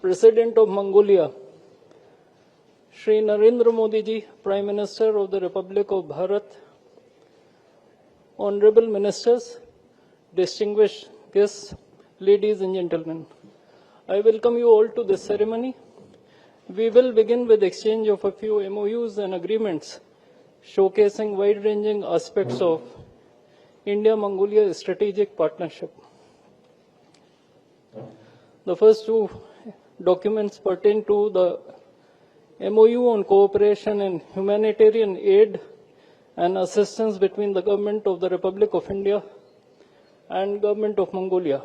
President of Mongolia, Shri Narendra Modi ji, Prime Minister of the Republic of Bharat, Honorable Ministers, distinguished guests, ladies and gentlemen, I welcome you all to this ceremony. We will begin with exchange of a few MOUs and agreements showcasing wide-ranging aspects of India-Mongolia strategic partnership. The first two documents pertain to the MOU on cooperation in humanitarian aid and assistance between the Government of the Republic of India and Government of Mongolia,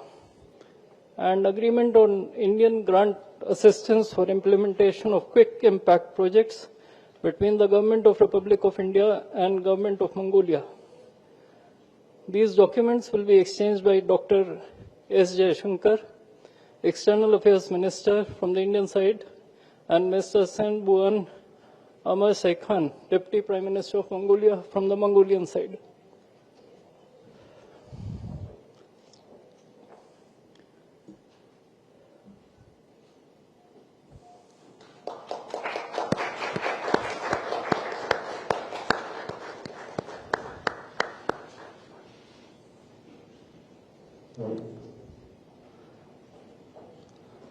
and agreement on Indian grant assistance for implementation of quick impact projects between the Government of Republic of India and Government of Mongolia. These documents will be exchanged by Dr. S. Jaishankar, External Affairs Minister from the Indian side, and Mr. Sen Buan Amar Saikhan, Deputy Prime Minister of Mongolia from the Mongolian side.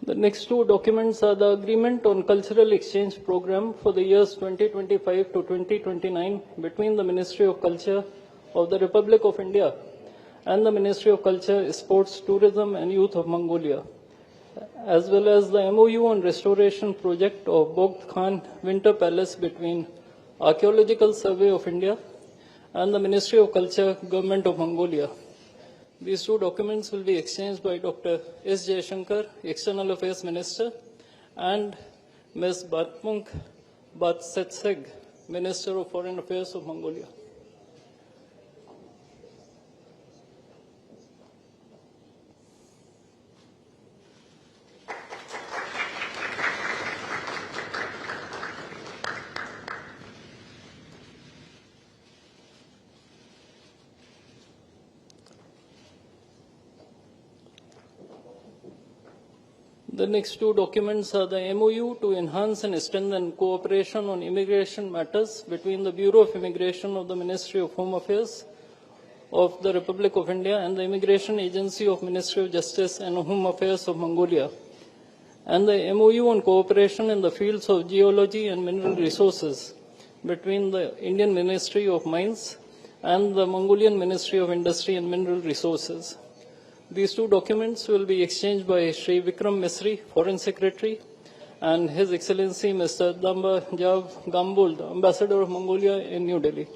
The next two documents are the Agreement on Cultural Exchange Program for the years 2025 to 2029 between the Ministry of Culture of the Republic of India and the Ministry of Culture, Sports, Tourism and Youth of Mongolia, as well as the MOU on restoration project of Bogd Khan Winter Palace between Archaeological Survey of India and the Ministry of Culture, Government of Mongolia. These two documents will be exchanged by Dr. S. Jaishankar, External Affairs Minister, and Ms. Batmunk Batsetseg, Minister of Foreign Affairs of Mongolia. The next two documents are the MOU to enhance and strengthen cooperation on immigration matters between the Bureau of Immigration of the Ministry of Home Affairs of the Republic of India and the Immigration Agency of Ministry of Justice and Home Affairs of Mongolia, and the MOU on cooperation in the fields of geology and mineral resources between the Indian Ministry of Mines and the Mongolian Ministry of Industry and Mineral Resources. These two documents will be exchanged by Sri Vikram Misri, Foreign Secretary, and His Excellency Mr. Damba Jav Gambul, Ambassador of Mongolia in New Delhi.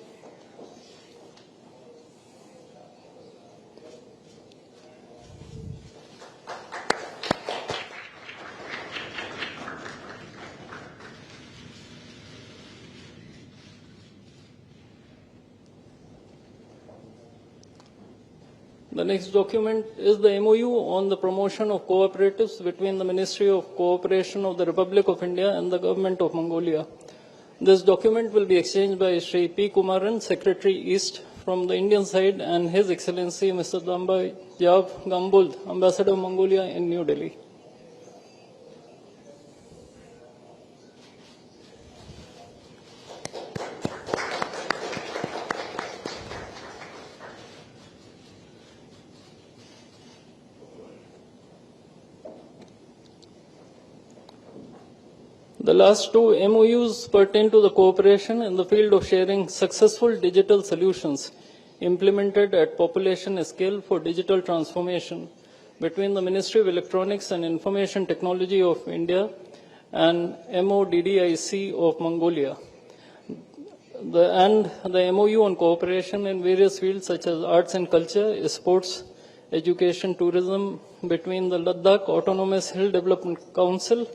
The next document is the MOU on the promotion of cooperatives between the Ministry of Cooperation of the Republic of India and the Government of Mongolia. This document will be exchanged by Sri P. Kumaran, Secretary East from the Indian side, and His Excellency Mr. Damba Jav Gambul, Ambassador of Mongolia in New Delhi. The last two MOUs pertain to the cooperation in the field of sharing successful digital solutions implemented at population scale for digital transformation between the Ministry of Electronics and Information Technology of India and MODDIC of Mongolia. The MOU on cooperation in various fields such as arts and culture, sports, education, tourism between the Ladakh Autonomous Hill Development Council,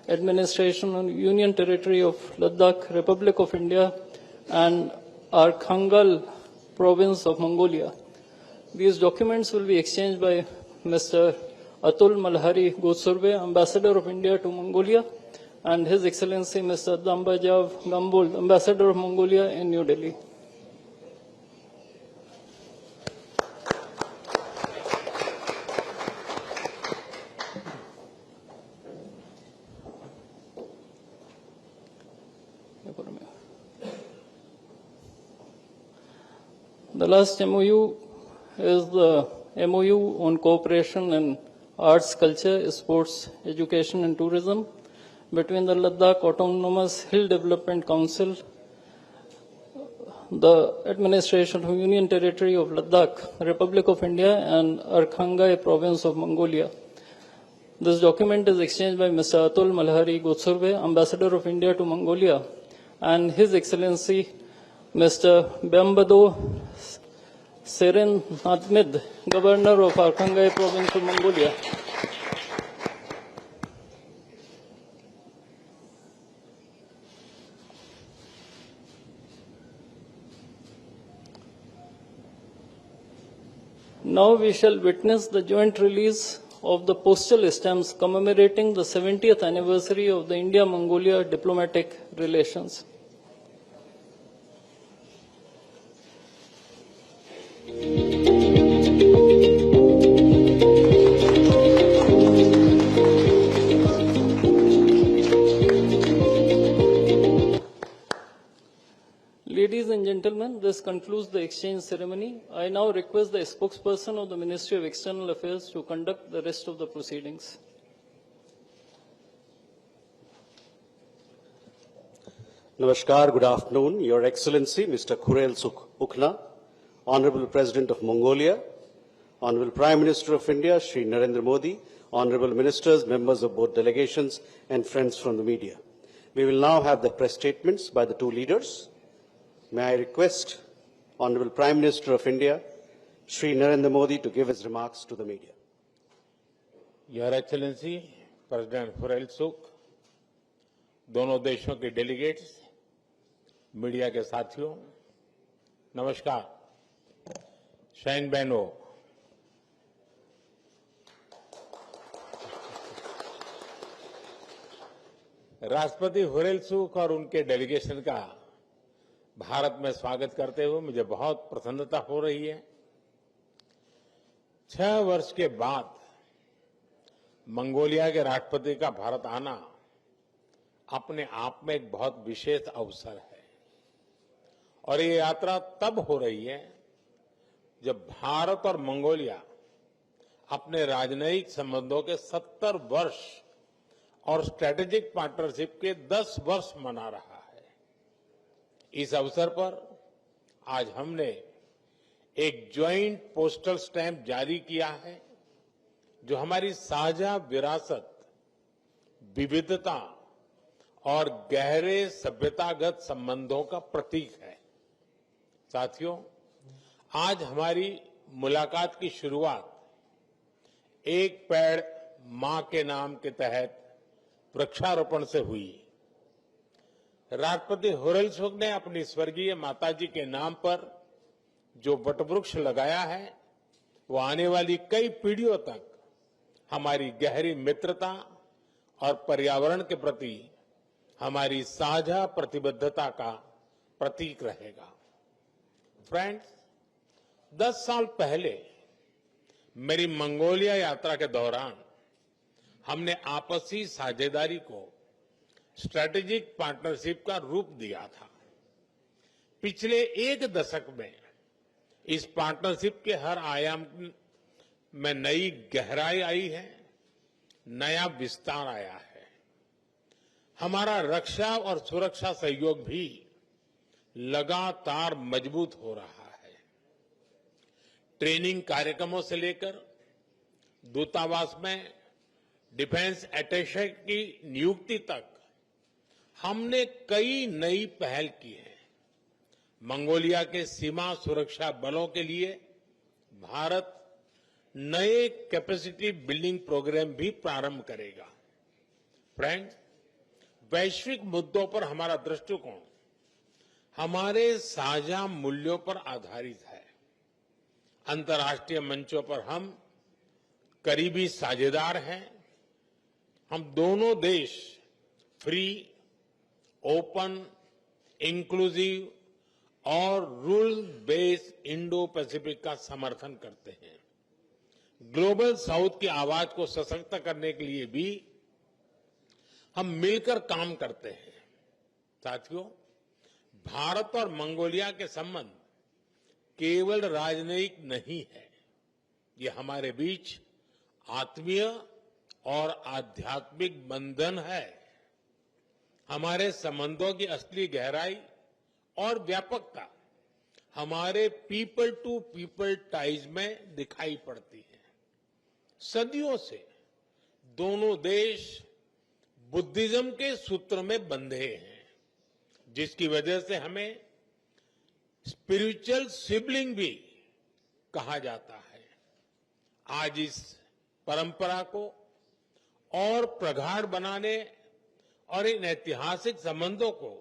Administration on Union Territory of Ladakh, Republic of India, and Arkhangal Province of Mongolia. These documents will be exchanged by Mr. Atul Malhari Gotsurve, Ambassador of India to Mongolia, and His Excellency Mr. Dambajav Gambul, Ambassador of Mongolia in New Delhi. The last MOU is the MOU on cooperation in arts, culture, sports, education and tourism between the Ladakh Autonomous Hill Development Council, the Administration of Union Territory of Ladakh, Republic of India and Arkhangai Province of Mongolia. This document is exchanged by Mr. Atul Malhari Gotsurve, Ambassador of India to Mongolia, and His Excellency Mr. Bambado Seren Nadmid, Governor of Arkhangai Province of Mongolia. Now we shall witness the joint release of the postal stamps commemorating the 70th anniversary of the India-Mongolia diplomatic relations. Ladies and gentlemen, this concludes the exchange ceremony. I now request the spokesperson of the Ministry of External Affairs to conduct the rest of the proceedings. Namaskar, good afternoon. Your Excellency, Mr. Khurelsukh Ukhnaa, Honorable President of Mongolia, Honorable Prime Minister of India, Shri Narendra Modi, Honorable Ministers, members of both delegations, and friends from the media. We will now have the press statements by the two leaders. May I request Honorable Prime Minister of India, Shri Narendra Modi, to give his remarks to the media. Your Excellency, President Khurelsukh, दोनों देशों के delegates, media के साथियों, नमस्कार। शहन बहनों, राष्ट्रपति Khurelsukh और उनके डेलीगेशन का भारत में स्वागत करते हुए मुझे बहुत प्रसन्नता हो रही है। 6 वर्ष के बाद मंगोलिया के राष्ट्रपति का भारत आना अपने आप में एक बहुत विशेष अवसर है और ये यात्रा तब हो रही है जब भारत और मंगोलिया अपने राजनयिक संबंधों के 70 वर्ष और स्ट्रेटेजिक पार्टनरशिप के 10 वर्ष मना रहा है। इस अवसर पर आज हमने एक ज्वाइंट पोस्टल स्टैंप जारी किया है जो हमारी साझा विरासत, विविधता और गहरे सभ्यतागत संबंधों का प्रतीक है। साथियों, आज हमारी मुलाकात की शुरुआत एक पेड़ मां के नाम के तहत वृक्षारोपण से हुई। राष्ट्रपति खुरेलसुख ने अपनी स्वर्गीय माताजी के नाम पर जो वटवृक्ष लगाया है वो आने वाली कई पीढ़ियों तक हमारी गहरी मित्रता और पर्यावरण के प्रति हमारी साझा प्रतिबद्धता का प्रतीक रहेगा। फ्रेंड्स, 10 साल पहले मेरी मंगोलिया यात्रा के दौरान हमने आपसी साझेदारी को स्ट्रेटेजिक पार्टनरशिप का रूप दिया था। पिछले 1 दशक में इस पार्टनरशिप के हर आयाम में नई गहराई आई है, नया विस्तार आया है। हमारा रक्षा और सुरक्षा सहयोग भी लगातार मजबूत हो रहा है। ट्रेनिंग कार्यक्रमों से लेकर दूतावास में डिफेंस अटैचे की नियुक्ति तक हमने कई नई पहल की है। मंगोलिया के सीमा सुरक्षा बलों के लिए भारत नए कैपेसिटी बिल्डिंग प्रोग्राम भी प्रारंभ करेगा। फ्रेंड्स, वैश्विक मुद्दों पर हमारा दृष्टिकोण हमारे साझा मूल्यों पर आधारित है। अंतर्राष्ट्रीय मंचों पर हम करीबी साझेदार हैं। हम दोनों देश फ्री, ओपन, इंक्लूसिव और रूल बेस्ड इंडो पैसिफिक का समर्थन करते हैं। ग्लोबल साउथ की आवाज को सशक्त करने के लिए भी हम मिलकर काम करते हैं। साथियों, भारत और मंगोलिया के संबंध केवल राजनयिक नहीं है, ये हमारे बीच आत्मीय और आध्यात्मिक बंधन है। हमारे संबंधों की असली गहराई और व्यापकता हमारे पीपल टू पीपल टाइज में दिखाई पड़ती है। सदियों से दोनों देश बुद्धिज्म के सूत्र में बंधे हैं, जिसकी वजह से हमें स्पिरिचुअल सिबलिंग भी कहा जाता है। आज इस परंपरा को और प्रगाढ़ बनाने और इन ऐतिहासिक संबंधों को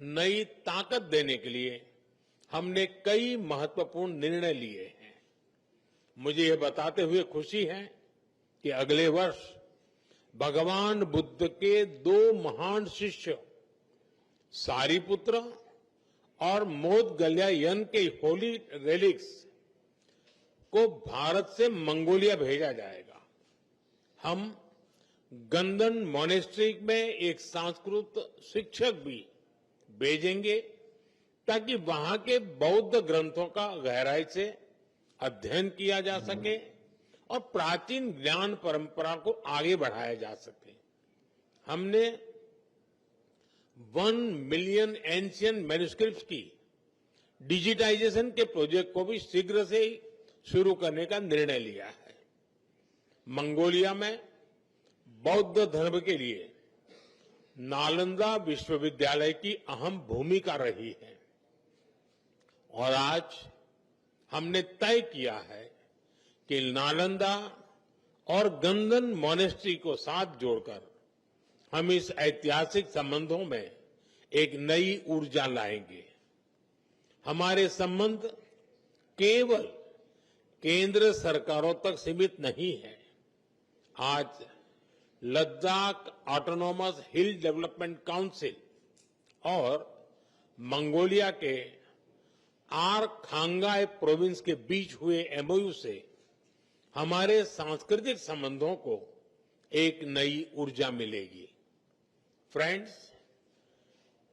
नई ताकत देने के लिए हमने कई महत्वपूर्ण निर्णय लिए हैं। मुझे यह बताते हुए खुशी है कि अगले वर्ष भगवान बुद्ध के 2 महान शिष्य सारिपुत्र और मोदगल्यायन के होली रेलिक्स को भारत से मंगोलिया भेजा जाएगा। हम गंदन मॉनेस्ट्री में एक संस्कृत शिक्षक भी भेजेंगे ताकि वहां के बौद्ध ग्रंथों का गहराई से अध्ययन किया जा सके और प्राचीन ज्ञान परंपरा को आगे बढ़ाया जा सके। हमने 1 मिलियन एंशियंट मैन्युस्क्रिप्ट्स की डिजिटाइजेशन के प्रोजेक्ट को भी शीघ्र से ही शुरू करने का निर्णय लिया है। मंगोलिया में बौद्ध धर्म के लिए नालंदा विश्वविद्यालय की अहम भूमिका रही है और आज हमने तय किया है कि नालंदा और गंदन मॉनेस्ट्री को साथ जोड़कर हम इस ऐतिहासिक संबंधों में एक नई ऊर्जा लाएंगे। हमारे संबंध केवल केंद्र सरकारों तक सीमित नहीं है। आज लद्दाख ऑटोनॉमस हिल डेवलपमेंट काउंसिल और मंगोलिया के आरखांगाई प्रोविंस के बीच हुए एमओयू से हमारे सांस्कृतिक संबंधों को एक नई ऊर्जा मिलेगी। फ्रेंड्स,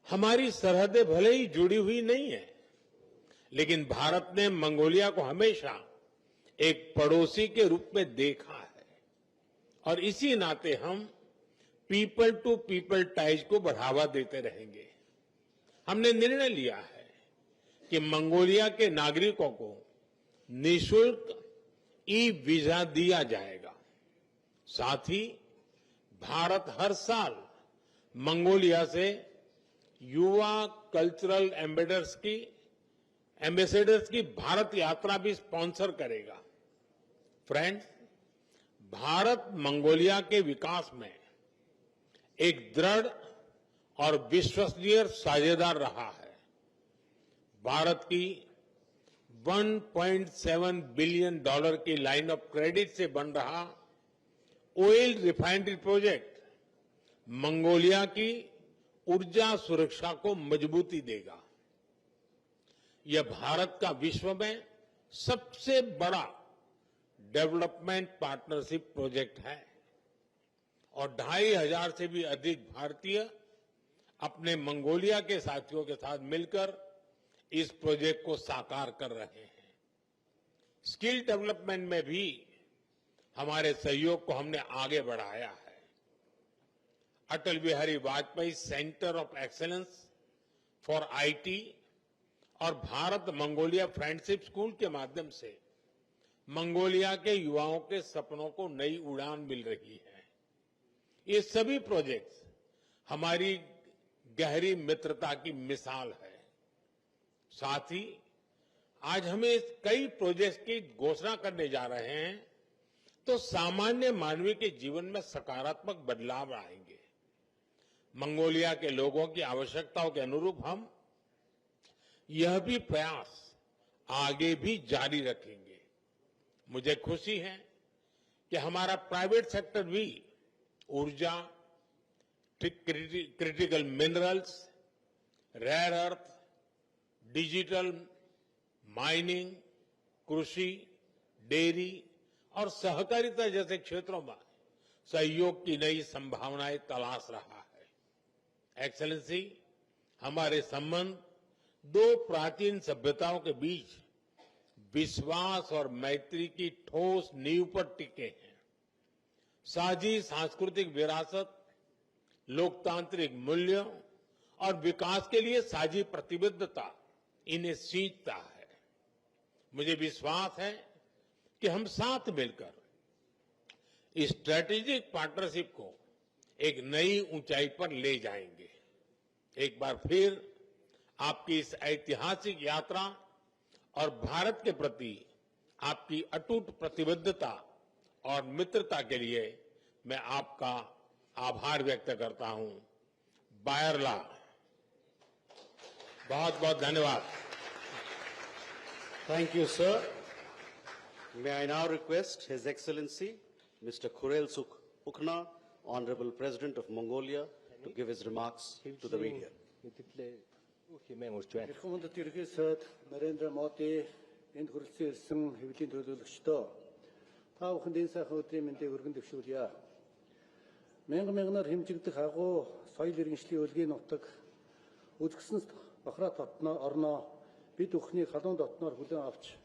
हमारी सरहदें भले ही जुड़ी हुई नहीं है, लेकिन भारत ने मंगोलिया को हमेशा एक पड़ोसी के रूप में देखा है और इसी नाते हम पीपल टू पीपल टाइज को बढ़ावा देते रहेंगे। हमने निर्णय लिया है कि मंगोलिया के नागरिकों को निःशुल्क ई वीजा दिया जाएगा। साथ ही भारत हर साल मंगोलिया से युवा कल्चरल एम्बेसडर्स की भारत यात्रा भी स्पॉन्सर करेगा। फ्रेंड्स, भारत मंगोलिया के विकास में एक दृढ़ और विश्वसनीय साझेदार रहा है। भारत की $1.7 बिलियन की लाइन ऑफ क्रेडिट से बन रहा ऑयल रिफाइनरी प्रोजेक्ट मंगोलिया की ऊर्जा सुरक्षा को मजबूती देगा। यह भारत का विश्व में सबसे बड़ा डेवलपमेंट पार्टनरशिप प्रोजेक्ट है और 2,500 से भी अधिक भारतीय अपने मंगोलिया के साथियों के साथ मिलकर इस प्रोजेक्ट को साकार कर रहे हैं। स्किल डेवलपमेंट में भी हमारे सहयोग को हमने आगे बढ़ाया है। Atal Bihari Vajpayee centre of excellence for IT और भारत मंगोलिया फ्रेंडशिप स्कूल के माध्यम से मंगोलिया के युवाओं के सपनों को नई उड़ान मिल रही है। ये सभी प्रोजेक्ट्स हमारी गहरी मित्रता की मिसाल है। साथ ही आज हमें कई प्रोजेक्ट्स की घोषणा करने जा रहे हैं तो सामान्य मानवीय के जीवन में सकारात्मक बदलाव आएंगे। मंगोलिया के लोगों की आवश्यकताओं के अनुरूप हम यह भी प्रयास आगे भी जारी रखेंगे। मुझे खुशी है कि हमारा प्राइवेट सेक्टर भी ऊर्जा, critical minerals, rare earth, digital, mining, कृषि, डेयरी और सहकारिता जैसे क्षेत्रों में सहयोग की नई संभावनाएं तलाश रहा है। एक्सेलेंसी, हमारे संबंध दो प्राचीन सभ्यताओं के बीच विश्वास और मैत्री की ठोस नींव पर टिके हैं। साझी सांस्कृतिक विरासत, लोकतांत्रिक मूल्य और विकास के लिए साझी प्रतिबद्धता इन्हें सींचता है। मुझे विश्वास है कि हम साथ मिलकर इस स्ट्रेटेजिक पार्टनरशिप को एक नई ऊंचाई पर ले जाएंगे। एक बार फिर आपकी इस ऐतिहासिक यात्रा और भारत के प्रति आपकी अटूट प्रतिबद्धता और मित्रता के लिए मैं आपका आभार व्यक्त करता हूं। बायरला, बहुत बहुत धन्यवाद। Thank you, sir. May I now request His Excellency, Mr. Khurelsukh Ukhnaa, Honorable President of Mongolia, to give his remarks to the media. Эрхэм Ерөнхий Нарендра Моди энд хүрэлцэн ирсэн хэвлэлийн төлөөлөгчдөө та бүхэнд энэ сайхан өдрийн мэндийг өргөн дэвшүүлье. Мянгаар хэмжигдэх агуу соёл иргэншлийн өлгийн нутаг үзэгсэн бахраа татнаа орноо бид бүхний халуун дотноор хүлээн авч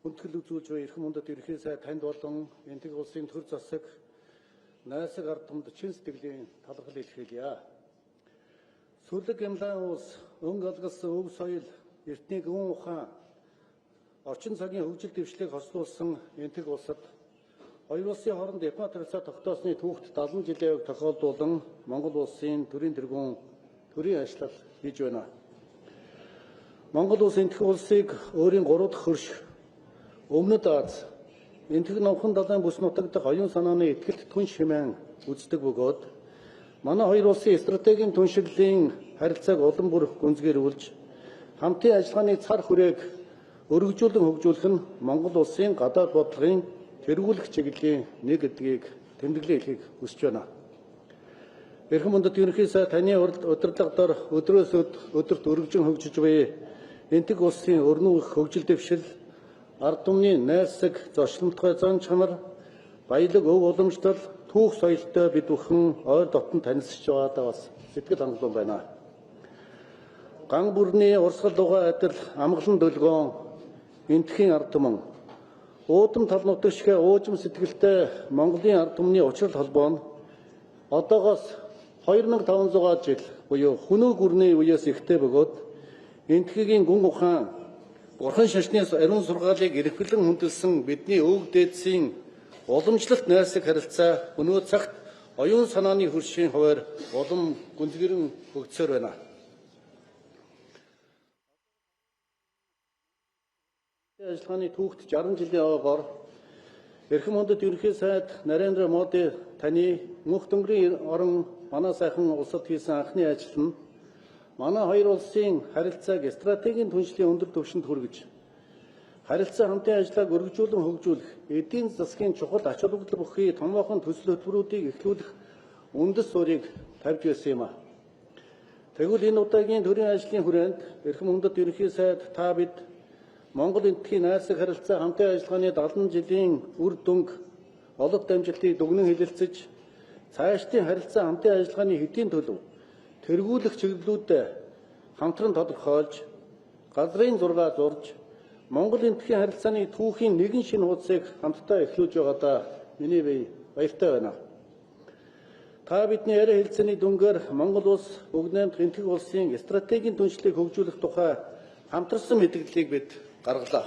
хүндэтгэл үзүүлж буй эрхэм Ерөнхий сайд танд болон энтэг улсын төр засаг найсаг ард түмэд чин сэтгэлийн талархал илэрхийлье. Сүлэг Гямлан улс өнгө алгалсан өв соёл, эртний гүн ухаан, орчин цагийн хөгжил дэвшлиг хослуулсан энтэг улсад хоёр улсын хооронд дипломат харилцаа тогтоосны түүхт 70 жилийн яваг тохиолдуулан Монгол улсын төрийн тэргүүн төрийн ажил хийж байна. Монгол улс энтэг улсыг өөрийн 3 дахь хөрш Өмнөд Аз энтэг номхон далайн бүс нутаг дахь оюун санааны ихтгэл түнш хэмээн үздэг бөгөөд манай хоёр улсын стратегийн түншиглийн харилцааг улам бүр гүнзгийрүүлж хамтын ажиллагааны цар хүрээг өргөжүүлэн хөгжүүлэх нь Монгол улсын гадаад бодлогын тэргүүлэх чиглэлийн нэг гэдгийг тэмдэглэн хэлхийг хүсэж байна. Эрхэм Ерөнхий сайд таны удирдлагаар өдрөөс өдөрт өргөжин хөгжиж буй энтэг улсын өрнөө их хөгжил дэвшил, ард түмний найрсаг зочломтгой зан чанар, баялаг өв уламжлал, түүх соёлтой бид бүхэн ойр дотн танилцж байгаадаа бас сэтгэл хангалуун байна. Ган бүрний урсгал дугай адил амгалан дөлгөөн энтхийн ард түмэн уудам тал нутагшгэ уужим сэтгэлтэй Монголын ард түмний учрал холбоо нь одоогоос 2500 жил буюу хүнүү гүрний үеэс ихтэй бөгөөд энтхийн гүн ухаан бурхан шашны ариун сургаалыг эрхлэн хүндэлсэн бидний өвөг дээдсийн уламжлалт найрсаг харилцаа өнөө цагт оюун санааны хөршийн хуваар улам гүнзгийрэн хөгжсөөр байна. Ажиллагааны түүхт 60 жилийн яваагаар эрхэм Ерөнхий сайд Нарендра Моди таны мөнх дөнгөрийн орон манай сайхан улсад хийсэн анхны ажил нь манай хоёр улсын харилцааг стратегийн түншлийн өндөр түвшинд хүргэж харилцаа хамтын ажлыг өргөжүүлэн хөгжүүлэх, эдийн засгийн чухал ач холбогдол бүхий томоохон төсөл хөтөлбөрүүдийг эхлүүлэх үндэс суурийг тавьж байсан юм а. Тэгвэл энэ удаагийн төрийн ажлын хүрээнд эрхэм Ерөнхий сайд та бид Монгол энтхийн найрсаг харилцаа хамтын ажиллагааны 70 жилийн үр дүнг олох дамжилтыг дүгнэн хэлэлцэж цаашдын харилцаа хамтын ажиллагааны хэдийн төлөв тэргүүлэх чиглэлүүдэд хамтран тодорхойлж газрын зураг зурж Монгол энтхийн харилцааны түүхийн нэгэн шинэ хуудсыг хамтдаа эхлүүлж байгаадаа миний бие баяртай байна. Та бидний яриа хэлцээний дүнгээр Монгол улс бүгд найрамдах энтэг улсын стратегийн түншлийг хөгжүүлэх тухай хамтарсан мэдээллийг бид гаргалаа.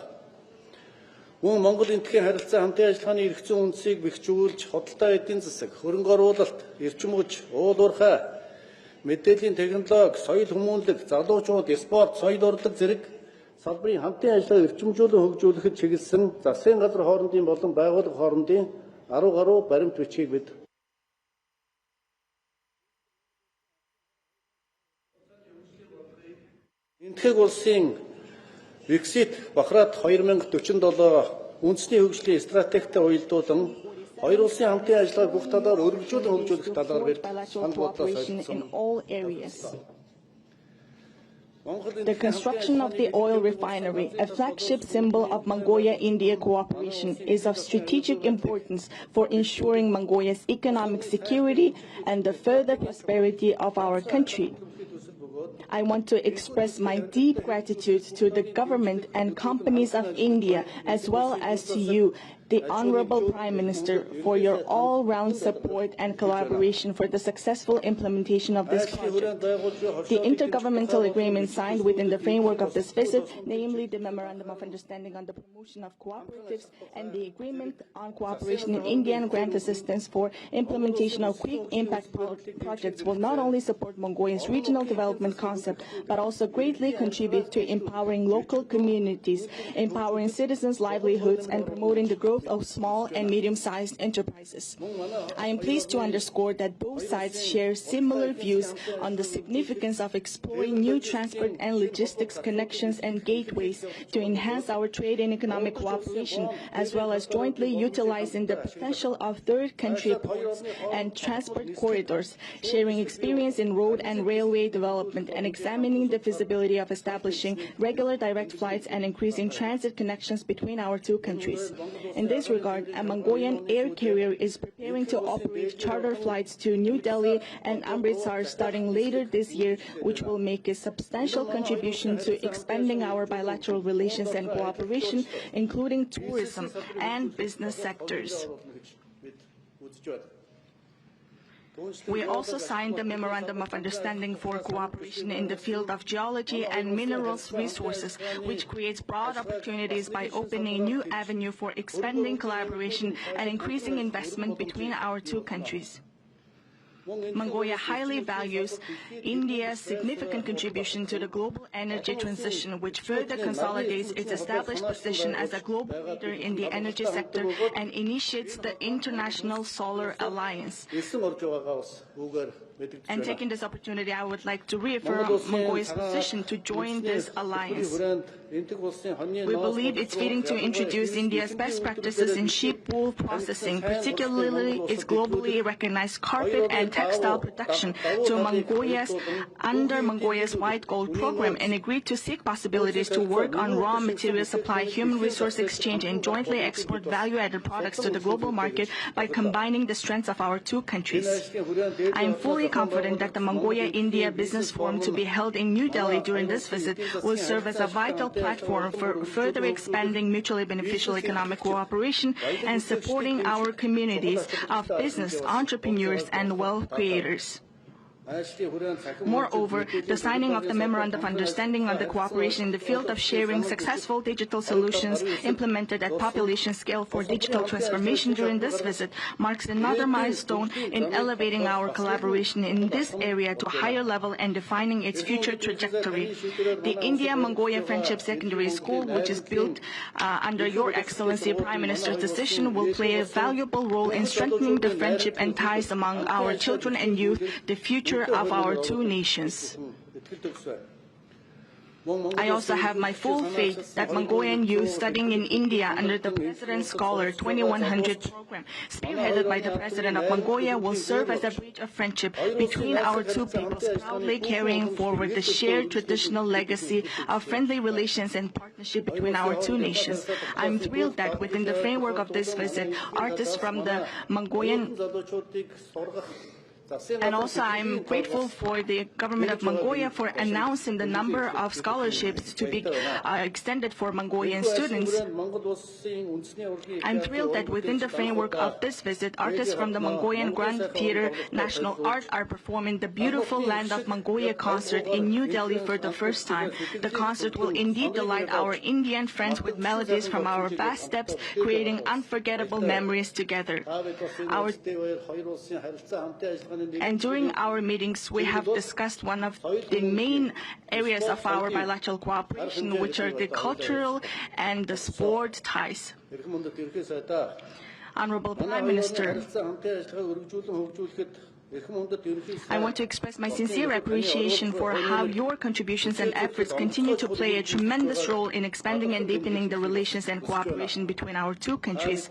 Мөн Монгол энтхийн харилцаа хамтын ажиллагааны эрх зүйн үндсийг бэхжүүлж, худалдаа эдийн засаг, хөрөнгө оруулалт, эрчим хүч, уул уурхай, мэдээллийн технологи, соёл хүмүүнлэг, залуучууд, спорт, соёл урлаг зэрэг салбарын хамтын ажиллагааг эрчимжүүлэн хөгжүүлэхэд чиглэсэн засгийн газар хоорондын болон байгууллага хоорондын 10 гаруй баримт бичгийг бид энтхэг улсын Виксит Бахрат 2047 үндэсний хөгжлийн стратегтэй уялдуулан хоёр улсын хамтын ажиллагааг бүх талаар өргөжүүлэн хөгжүүлэх талаар бид санал бодлоо солилцсон. The construction of the oil refinery, a flagship symbol of Mongolia-India cooperation, is of strategic importance for ensuring Mongolia's economic security and the further prosperity of our country. I want to express my deep gratitude to the government and companies of India, as well as to you, the Honorable Prime Minister, for your all-round support and collaboration for the successful implementation of this project. The intergovernmental agreement signed within the framework of this visit, namely the Memorandum of Understanding on the Promotion of Cooperatives and the Agreement on Cooperation in India and Grant Assistance for Implementation of Quick Impact Projects, will not only support Mongolia's regional development concept, but also greatly contribute to empowering local communities, empowering citizens' livelihoods, and promoting the growth of small and medium-sized enterprises. I am pleased to underscore that both sides share similar views on the significance of exploring new transport and logistics connections and gateways to enhance our trade and economic cooperation, as well as jointly utilizing the potential of third country ports and transport corridors, sharing experience in road and railway development, and examining the feasibility of establishing regular direct flights and increasing transit connections between our two countries. In this regard, a Mongolian air carrier is preparing to operate charter flights to New Delhi and Amritsar starting later this year, which will make a substantial contribution to expanding our bilateral relations and cooperation, including tourism and business sectors. We also signed the Memorandum of Understanding for Cooperation in the field of geology and minerals resources, which creates broad opportunities by opening a new avenue for expanding collaboration and increasing investment between our two countries. Mongolia highly values India's significant contribution to the global energy transition, which further consolidates its established position as a global leader in the energy sector and initiates the International Solar Alliance. And taking this opportunity, I would like to reaffirm Mongolia's position to join this alliance. We believe it's fitting to introduce India's best practices in sheep wool processing, particularly its globally recognized carpet and textile production, to under Mongolia's White Gold program, and agreed to seek possibilities to work on raw material supply, human resource exchange, and jointly export value-added products to the global market by combining the strengths of our two countries. I am fully confident that the Mongolia-India Business Forum to be held in New Delhi during this visit will serve as a vital platform for further expanding mutually beneficial economic cooperation and supporting our communities of business, entrepreneurs, and wealth creators. Moreover, the signing of the Memorandum of Understanding on the cooperation in the field of sharing successful digital solutions implemented at population scale for digital transformation during this visit marks another milestone in elevating our collaboration in this area to a higher level and defining its future trajectory. The India-Mongolia Friendship Secondary School, which is built under Your Excellency Prime Minister's decision, will play a valuable role in strengthening the friendship and ties among our children and youth, the future of our two nations. I also have my full faith that Mongolian youth studying in India under the President's Scholar 2100 program, spearheaded by the President of Mongolia, will serve as a bridge of friendship between our two peoples, proudly carrying forward the shared traditional legacy of friendly relations and partnership between our two nations. I'm thrilled that within the framework of this visit, artists from the Mongolian and also I'm grateful for the government of Mongolia for announcing the number of scholarships to be extended for Mongolian students. I'm thrilled that within the framework of this visit, artists from the Mongolian Grand Theatre National Art are performing the Beautiful Land of Mongolia concert in New Delhi for the first time. The concert will indeed delight our Indian friends with melodies from our vast steppes, creating unforgettable memories together. And during our meetings, we have discussed one of the main areas of our bilateral cooperation, which are the cultural and the sport ties. Honorable Prime Minister, I want to express my sincere appreciation for how your contributions and efforts continue to play a tremendous role in expanding and deepening the relations and cooperation between our two countries.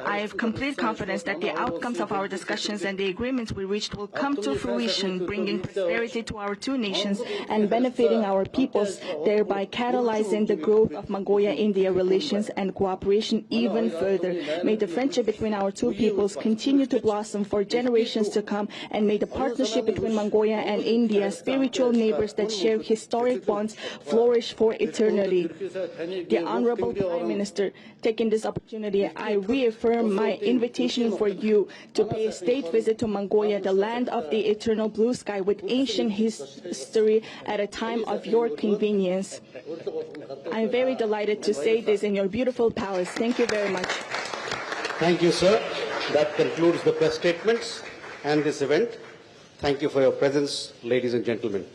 I have complete confidence that the outcomes of our discussions and the agreements we reached will come to fruition, bringing prosperity to our two nations and benefiting our peoples, thereby catalyzing the growth of Mongolia-India relations and cooperation even further. May the friendship between our two peoples continue to blossom for generations to come. welcome, and may the partnership between Mongolia and India, spiritual neighbors that share historic bonds, flourish for eternity. The Honorable Prime Minister, taking this opportunity, I reaffirm my invitation for you to pay a state visit to Mongolia, the land of the eternal blue sky with ancient history, at a time of your convenience. I'm very delighted to say this in your beautiful palace. Thank you very much. Thank you, sir. That concludes the press statements and this event. Thank you for your presence, ladies and gentlemen.